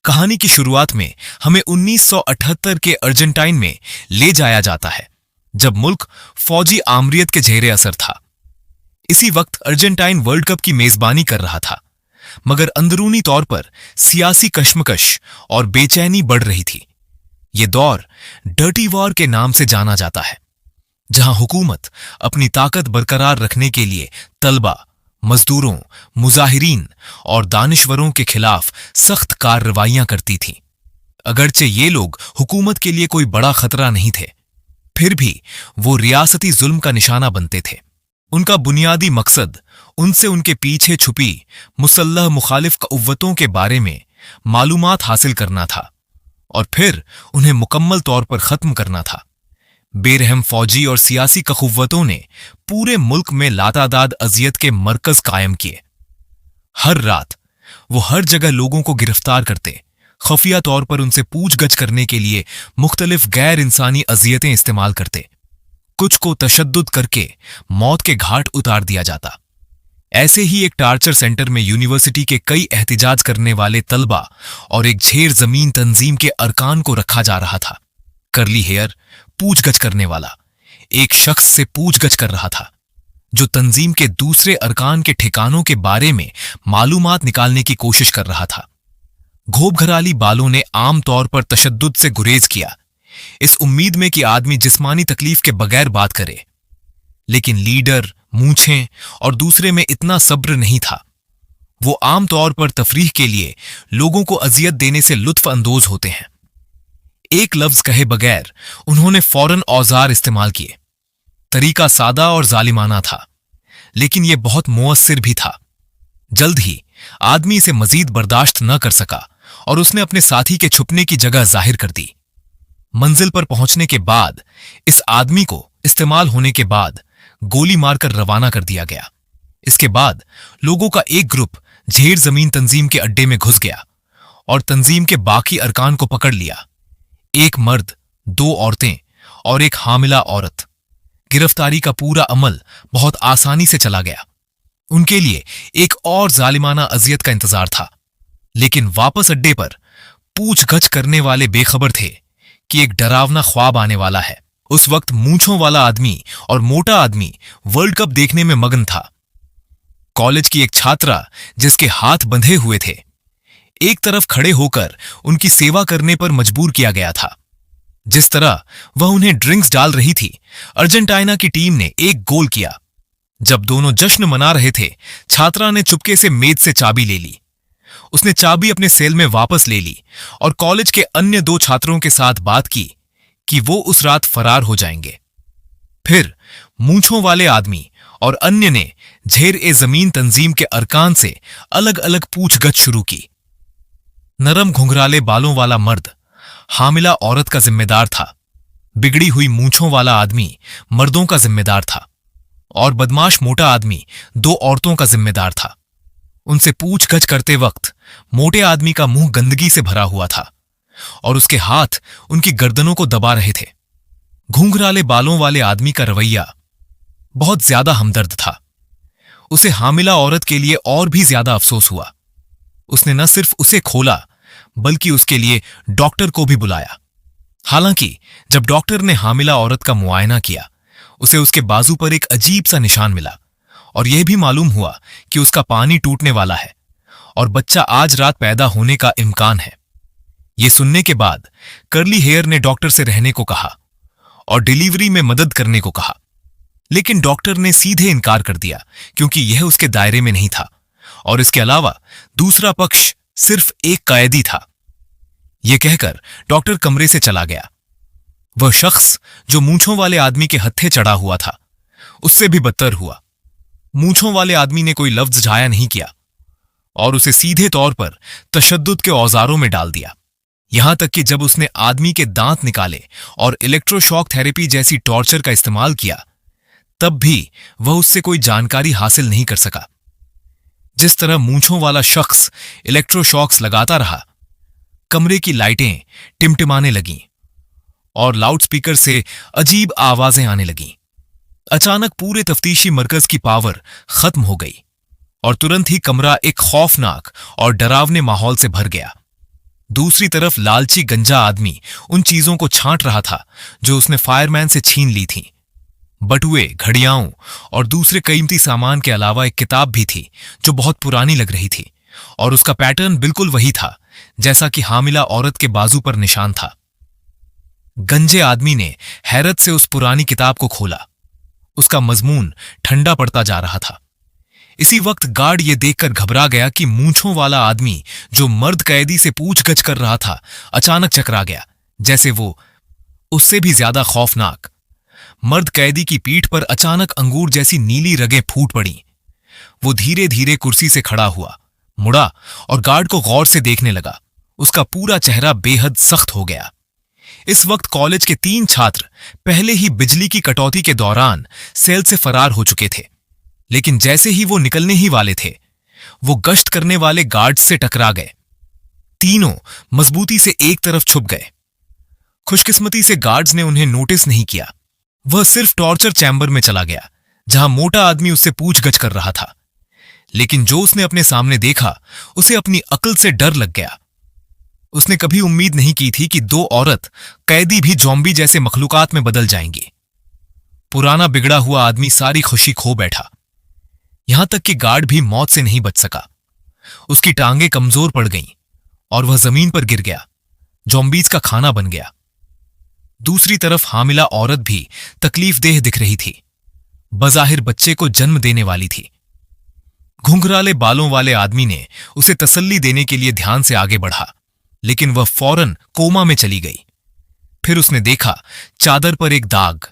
कहानी की शुरुआत में हमें 1978 के अर्जेंटाइन में ले जाया जाता है, जब मुल्क फौजी आमरीत के जेरे असर था। इसी वक्त अर्जेंटाइन वर्ल्ड कप की मेजबानी कर रहा था, मगर अंदरूनी तौर पर सियासी कश्मकश और बेचैनी बढ़ रही थी। ये दौर डर्टी वॉर के नाम से जाना जाता है, जहां हुकूमत अपनी ताकत बरकरार रखने के लिए तलबा, मजदूरों, मुजाहिरीन और दानिशवरों के खिलाफ सख्त कार्रवाइयां करती थीं। अगरचे ये लोग हुकूमत के लिए कोई बड़ा खतरा नहीं थे, फिर भी वो रियासती जुल्म का निशाना बनते थे। उनका बुनियादी मकसद उनसे उनके पीछे छुपी मुसल्लह मुखालिफ क़ुव्वतों के बारे में मालूमात हासिल करना था और फिर उन्हें मुकम्मल तौर पर खत्म करना था। बेरहम फौजी और सियासी क़ुव्वतों ने पूरे मुल्क में लातादाद अजियत के मरकज कायम किए। हर रात वो हर जगह लोगों को गिरफ्तार करते, खुफिया तौर पर उनसे पूछगछ करने के लिए मुख्तलिफ गैर इंसानी अजियतें इस्तेमाल करते। कुछ को तशद्दुद करके मौत के घाट उतार दिया जाता। ऐसे ही एक टार्चर सेंटर में यूनिवर्सिटी के कई एहतिजाज करने वाले तलबा और एक झेर जमीन तंजीम के अरकान को रखा जा रहा था। करली हेयर, पूछगछ करने वाला, एक शख्स से पूछगछ कर रहा था जो तंजीम के दूसरे अरकान के ठिकानों के बारे में मालूमात निकालने की कोशिश कर रहा था। घोबघराली बालों ने आम तौर पर तशद्दुद से गुरेज किया, इस उम्मीद में कि आदमी जिस्मानी तकलीफ के बगैर बात करे। लेकिन लीडर, मूंछें और दूसरे में इतना सब्र नहीं था। वो आम तौर पर तफरीह के लिए लोगों को अजियत देने से लुत्फ अंदोज होते हैं। एक लफ्ज कहे बगैर उन्होंने फौरन औजार इस्तेमाल किए। तरीका सादा और जालिमाना था, लेकिन यह बहुत मुअस्सिर भी था। जल्द ही आदमी इसे मजीद बर्दाश्त न कर सका और उसने अपने साथी के छुपने की जगह जाहिर कर दी। मंजिल पर पहुंचने के बाद इस आदमी को इस्तेमाल होने के बाद गोली मारकर रवाना कर दिया गया। इसके बाद लोगों का एक ग्रुप झेर जमीन तंजीम के अड्डे में घुस गया और तंजीम के बाकी अरकान को पकड़ लिया। एक मर्द, 2 औरतें और एक हामिला औरत। गिरफ्तारी का पूरा अमल बहुत आसानी से चला गया। उनके लिए एक और जालिमाना अजियत का इंतजार था, लेकिन वापस अड्डे पर पूछगछ करने वाले बेखबर थे कि एक डरावना ख्वाब आने वाला है। उस वक्त मूंछों वाला आदमी और मोटा आदमी वर्ल्ड कप देखने में मगन था। कॉलेज की एक छात्रा जिसके हाथ बंधे हुए थे, एक तरफ खड़े होकर उनकी सेवा करने पर मजबूर किया गया था। जिस तरह वह उन्हें ड्रिंक्स डाल रही थी, अर्जेंटीना की टीम ने एक गोल किया। जब दोनों जश्न मना रहे थे, छात्रा ने चुपके से मेज से चाबी ले ली। उसने चाबी अपने सेल में वापस ले ली और कॉलेज के अन्य 2 छात्रों के साथ बात की कि वो उस रात फरार हो जाएंगे। फिर मूंछों वाले आदमी और अन्य ने झेर-ए-जमीन तंजीम के अरकान से अलग अलग पूछगछ शुरू की। नरम घुंघराले बालों वाला मर्द हामिला औरत का जिम्मेदार था, बिगड़ी हुई मूंछों वाला आदमी मर्दों का जिम्मेदार था और बदमाश मोटा आदमी 2 औरतों का जिम्मेदार था। उनसे पूछगछ करते वक्त मोटे आदमी का मुंह गंदगी से भरा हुआ था और उसके हाथ उनकी गर्दनों को दबा रहे थे। घुंघराले बालों वाले आदमी का रवैया बहुत ज्यादा हमदर्द था। उसे हामिला औरत के लिए और भी ज्यादा अफसोस हुआ। उसने न सिर्फ उसे खोला, बल्कि उसके लिए डॉक्टर को भी बुलाया। हालांकि जब डॉक्टर ने हामिला औरत का मुआयना किया, उसे उसके बाजू पर एक अजीब सा निशान मिला और यह भी मालूम हुआ कि उसका पानी टूटने वाला है और बच्चा आज रात पैदा होने का इम्कान है। यह सुनने के बाद करली हेयर ने डॉक्टर से रहने को कहा और डिलीवरी में मदद करने को कहा, लेकिन डॉक्टर ने सीधे इनकार कर दिया क्योंकि यह उसके दायरे में नहीं था और इसके अलावा दूसरा पक्ष सिर्फ एक कैदी था। यह कहकर डॉक्टर कमरे से चला गया। वह शख्स जो मूंछों वाले आदमी के हत्थे चढ़ा हुआ था, उससे भी बदतर हुआ। मूंछों वाले आदमी ने कोई लफ्ज जाया नहीं किया और उसे सीधे तौर पर तशद्दुद के औजारों में डाल दिया। यहां तक कि जब उसने आदमी के दांत निकाले और इलेक्ट्रोशॉक थेरेपी जैसी टॉर्चर का इस्तेमाल किया, तब भी वह उससे कोई जानकारी हासिल नहीं कर सका। जिस तरह मूंछों वाला शख्स इलेक्ट्रोशॉक्स लगाता रहा, कमरे की लाइटें टिमटिमाने लगीं और लाउडस्पीकर से अजीब आवाजें आने लगीं। अचानक पूरे तफ्तीशी मरकज की पावर खत्म हो गई और तुरंत ही कमरा एक खौफनाक और डरावने माहौल से भर गया। दूसरी तरफ लालची गंजा आदमी उन चीजों को छांट रहा था जो उसने फायरमैन से छीन ली थी। बटुए, घड़ियाओं और दूसरे कीमती सामान के अलावा एक किताब भी थी जो बहुत पुरानी लग रही थी, और उसका पैटर्न बिल्कुल वही था जैसा कि हामिला औरत के बाजू पर निशान था। गंजे आदमी ने हैरत से उस पुरानी किताब को खोला। उसका मजमून ठंडा पड़ता जा रहा था। इसी वक्त गार्ड ये देखकर घबरा गया कि मूंछों वाला आदमी जो मर्द कैदी से पूछगछ कर रहा था अचानक चकरा गया, जैसे वो उससे भी ज्यादा खौफनाक। मर्द कैदी की पीठ पर अचानक अंगूर जैसी नीली रगें फूट पड़ी। वो धीरे धीरे कुर्सी से खड़ा हुआ, मुड़ा और गार्ड को गौर से देखने लगा। उसका पूरा चेहरा बेहद सख्त हो गया। इस वक्त कॉलेज के 3 छात्र पहले ही बिजली की कटौती के दौरान सेल से फरार हो चुके थे, लेकिन जैसे ही वो निकलने ही वाले थे, वो गश्त करने वाले गार्ड्स से टकरा गए। तीनों मजबूती से एक तरफ छुप गए। खुशकिस्मती से गार्ड्स ने उन्हें नोटिस नहीं किया। वह सिर्फ टॉर्चर चैम्बर में चला गया जहां मोटा आदमी उससे पूछगछ कर रहा था, लेकिन जो उसने अपने सामने देखा उसे अपनी अक्ल से डर लग गया। उसने कभी उम्मीद नहीं की थी कि 2 औरत कैदी भी ज़ॉम्बी जैसे मखलूकात में बदल जाएंगी। पुराना बिगड़ा हुआ आदमी सारी खुशी खो बैठा। यहां तक कि गार्ड भी मौत से नहीं बच सका। उसकी टांगें कमजोर पड़ गईं और वह जमीन पर गिर गया, ज़ॉम्बीज का खाना बन गया। दूसरी तरफ हामिला औरत भी तकलीफदेह दिख रही थी। बज़ाहिर बच्चे को जन्म देने वाली थी। घुंघराले बालों वाले आदमी ने उसे तसल्ली देने के लिए ध्यान से आगे बढ़ा, लेकिन वह फौरन कोमा में चली गई। फिर उसने देखा चादर पर एक दाग।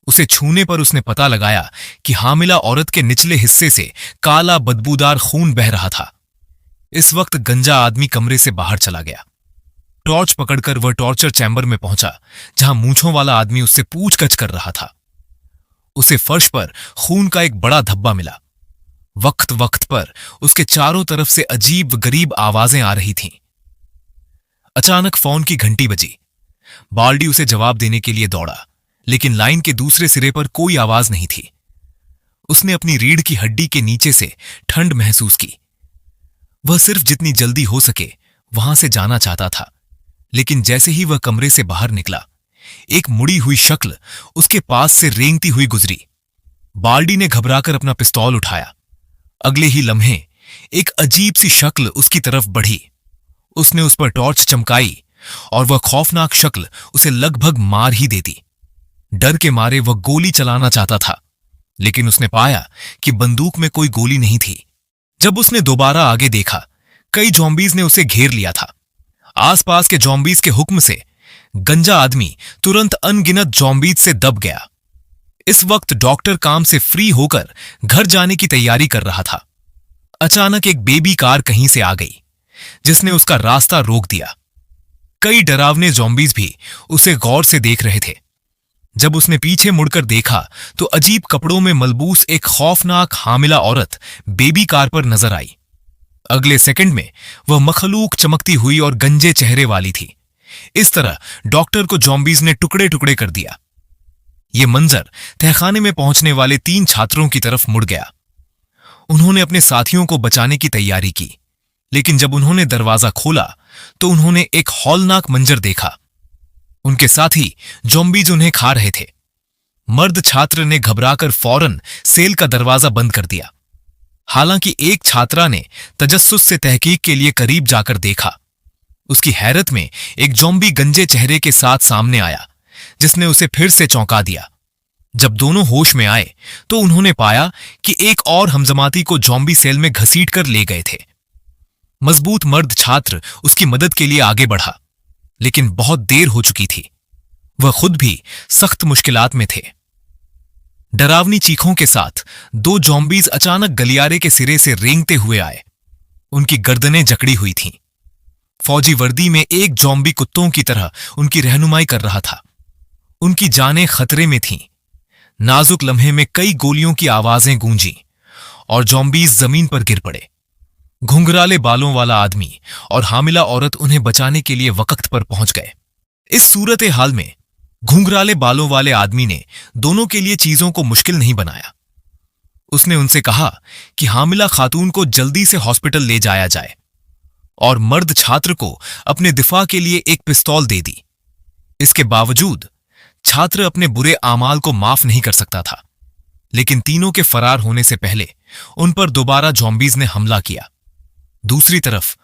उसे छूने पर उसने पता लगाया कि हामिला औरत के निचले हिस्से से काला बदबूदार खून बह रहा था। इस वक्त गंजा आदमी कमरे से बाहर चला गया। टॉर्च पकड़कर वह टॉर्चर चैम्बर में पहुंचा जहां मूंछों वाला आदमी उससे पूछगछ कर रहा था। उसे फर्श पर खून का एक बड़ा धब्बा मिला। वक्त वक्त पर उसके चारों तरफ से अजीब गरीब आवाजें आ रही थीं। अचानक फोन की घंटी बजी। बाल्डी उसे जवाब देने के लिए दौड़ा, लेकिन लाइन के दूसरे सिरे पर कोई आवाज नहीं थी। उसने अपनी रीढ़ की हड्डी के नीचे से ठंड महसूस की। वह सिर्फ जितनी जल्दी हो सके वहां से जाना चाहता था, लेकिन जैसे ही वह कमरे से बाहर निकला, एक मुड़ी हुई शक्ल उसके पास से रेंगती हुई गुजरी। बाल्डी ने घबराकर अपना पिस्तौल उठाया। अगले ही लम्हे एक अजीब सी शक्ल उसकी तरफ बढ़ी। उसने उस पर टॉर्च चमकाई और वह खौफनाक शक्ल उसे लगभग मार ही देती। डर के मारे वह गोली चलाना चाहता था, लेकिन उसने पाया कि बंदूक में कोई गोली नहीं थी। जब उसने दोबारा आगे देखा, कई ज़ॉम्बीज ने उसे घेर लिया था। आसपास के ज़ॉम्बीज के हुक्म से गंजा आदमी तुरंत अनगिनत ज़ॉम्बीज से दब गया। इस वक्त डॉक्टर काम से फ्री होकर घर जाने की तैयारी कर रहा था। अचानक एक बेबी कार कहीं से आ गई, जिसने उसका रास्ता रोक दिया। कई डरावने ज़ॉम्बीज भी उसे गौर से देख रहे थे। जब उसने पीछे मुड़कर देखा तो अजीब कपड़ों में मलबूस एक खौफनाक हामिला औरत बेबी कार पर नजर आई। अगले सेकंड में वह मखलूक चमकती हुई और गंजे चेहरे वाली थी। इस तरह डॉक्टर को ज़ॉम्बीज ने टुकड़े टुकड़े कर दिया। यह मंजर तहखाने में पहुंचने वाले 3 छात्रों की तरफ मुड़ गया। उन्होंने अपने साथियों को बचाने की तैयारी की, लेकिन जब उन्होंने दरवाजा खोला तो उन्होंने एक हौलनाक मंजर देखा। उनके साथी ज़ॉम्बीज उन्हें खा रहे थे। मर्द छात्र ने घबराकर फौरन सेल का दरवाजा बंद कर दिया। हालांकि एक छात्रा ने तजस्सुस से तहकीक के लिए करीब जाकर देखा। उसकी हैरत में एक ज़ॉम्बी गंजे चेहरे के साथ सामने आया, जिसने उसे फिर से चौंका दिया। जब दोनों होश में आए तो उन्होंने पाया कि एक और हमजमाती को ज़ॉम्बी सेल में घसीट कर ले गए थे। मजबूत मर्द छात्र उसकी मदद के लिए आगे बढ़ा, लेकिन बहुत देर हो चुकी थी। वह खुद भी सख्त मुश्किलात में थे। डरावनी चीखों के साथ 2 ज़ॉम्बीज अचानक गलियारे के सिरे से रेंगते हुए आए। उनकी गर्दनें जकड़ी हुई थीं। फौजी वर्दी में एक ज़ॉम्बी कुत्तों की तरह उनकी रहनुमाई कर रहा था। उनकी जानें खतरे में थीं। नाजुक लम्हे में कई गोलियों की आवाजें गूंजी और ज़ॉम्बीज जमीन पर गिर पड़े। घुंघराले बालों वाला आदमी और हामिला औरत उन्हें बचाने के लिए वक्त पर पहुंच गए। इस सूरत हाल में घुंघराले बालों वाले आदमी ने दोनों के लिए चीजों को मुश्किल नहीं बनाया। उसने उनसे कहा कि हामिला खातून को जल्दी से हॉस्पिटल ले जाया जाए। और मर्द छात्र को अपने दिफा के लिए एक पिस्तौल दे दी। इसके बावजूद छात्र अपने बुरे आमाल को माफ नहीं कर सकता था, लेकिन तीनों के फरार होने से पहले उन पर दोबारा ज़ॉम्बीज़ ने हमला किया। दूसरी तरफ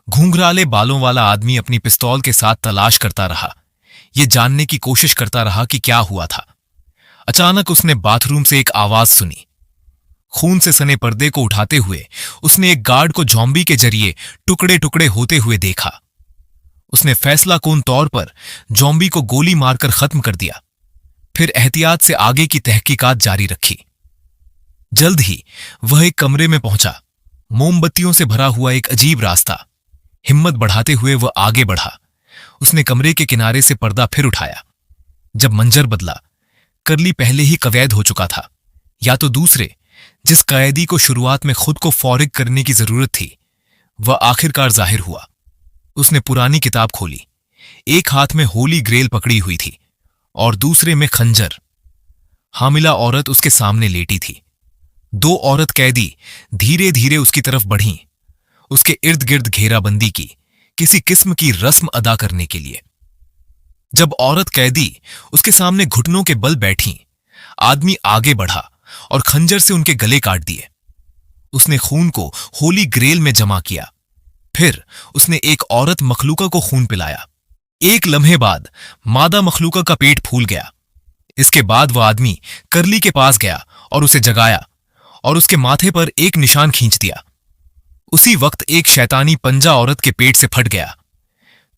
घुंघराले बालों वाला आदमी अपनी पिस्तौल के साथ तलाश करता रहा, यह जानने की कोशिश करता रहा कि क्या हुआ था। अचानक उसने बाथरूम से एक आवाज सुनी। खून से सने पर्दे को उठाते हुए उसने एक गार्ड को ज़ॉम्बी के जरिए टुकड़े टुकड़े होते हुए देखा। उसने फैसलाकुन तौर पर ज़ॉम्बी को गोली मारकर खत्म कर दिया, फिर एहतियात से आगे की तहकीकात जारी रखी। जल्द ही वह एक कमरे में पहुंचा। मोमबत्तियों से भरा हुआ एक अजीब रास्ता। हिम्मत बढ़ाते हुए वह आगे बढ़ा। उसने कमरे के किनारे से पर्दा फिर उठाया। जब मंजर बदला, करली पहले ही कवैद हो चुका था, या तो दूसरे जिस कैदी को शुरुआत में खुद को फौरिग करने की जरूरत थी, वह आखिरकार जाहिर हुआ। उसने पुरानी किताब खोली। एक हाथ में होली ग्रेल पकड़ी हुई थी और दूसरे में खंजर। हामिला औरत उसके सामने लेटी थी। दो औरत कैदी धीरे धीरे उसकी तरफ बढ़ीं, उसके इर्द गिर्द घेराबंदी की, किसी किस्म की रस्म अदा करने के लिए। जब औरत कैदी उसके सामने घुटनों के बल बैठी, आदमी आगे बढ़ा और खंजर से उनके गले काट दिए। उसने खून को होली ग्रेल में जमा किया। फिर उसने एक औरत मखलूका को खून पिलाया। एक लम्हे बाद मादा मखलूका का पेट फूल गया। इसके बाद वह आदमी करली के पास गया और उसे जगाया और उसके माथे पर एक निशान खींच दिया। उसी वक्त एक शैतानी पंजा औरत के पेट से फट गया।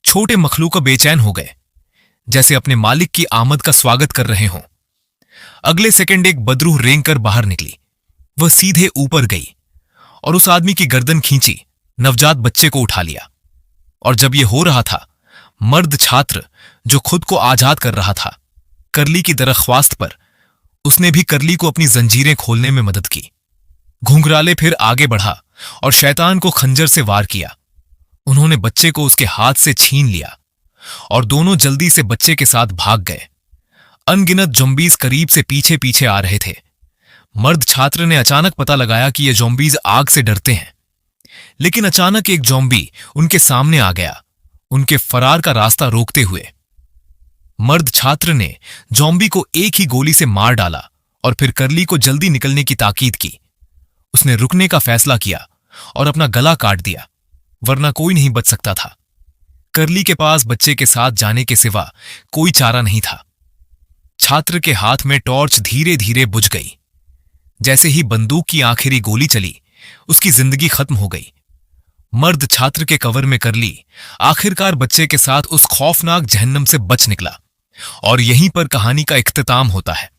छोटे मखलूका बेचैन हो गए, जैसे अपने मालिक की आमद का स्वागत कर रहे हों। अगले सेकंड एक बदरूह रेंग कर बाहर निकली। वह सीधे ऊपर गई और उस आदमी की गर्दन खींची, नवजात बच्चे को उठा लिया। और जब यह हो रहा था, मर्द छात्र जो खुद को आजाद कर रहा था, करली की दरख्वास्त पर उसने भी करली को अपनी जंजीरें खोलने में मदद की। घुंघराले फिर आगे बढ़ा और शैतान को खंजर से वार किया। उन्होंने बच्चे को उसके हाथ से छीन लिया और दोनों जल्दी से बच्चे के साथ भाग गए। अनगिनत ज़ॉम्बीज़ करीब से पीछे पीछे आ रहे थे। मर्द छात्र ने अचानक पता लगाया कि ये ज़ॉम्बीज़ आग से डरते हैं, लेकिन अचानक एक ज़ॉम्बी उनके सामने आ गया, उनके फरार का रास्ता रोकते हुए। मर्द छात्र ने ज़ॉम्बी को एक ही गोली से मार डाला और फिर करली को जल्दी निकलने की ताकीद की। उसने रुकने का फैसला किया और अपना गला काट दिया, वरना कोई नहीं बच सकता था। करली के पास बच्चे के साथ जाने के सिवा कोई चारा नहीं था। छात्र के हाथ में टॉर्च धीरे धीरे बुझ गई। जैसे ही बंदूक की आखिरी गोली चली, उसकी जिंदगी खत्म हो गई। मर्द छात्र के कवर में करली आखिरकार बच्चे के साथ उस खौफनाक जहन्नम से बच निकला और यहीं पर कहानी का इख्तिताम होता है।